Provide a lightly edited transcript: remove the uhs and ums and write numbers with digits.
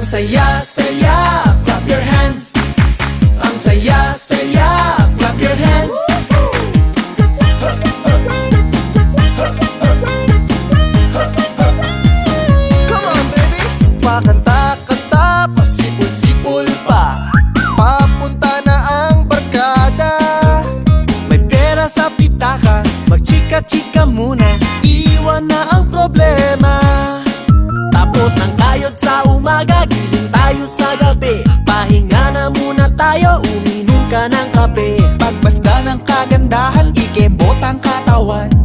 Ang saya-saya, clap your hands. Ang saya-saya, clap your hands. Come on baby! Pakanta-kanta, pasipul-sipul pa, papunta na ang barkada. May pera sa pitaka, magchika-chika muna, iwan na ang problema. Tapos ng kayod sa umaga, giling tayo sa gabi. Pahinga na muna tayo, uminom ka ng kape. Pagbasta ng kagandahan, ikembot ang katawan.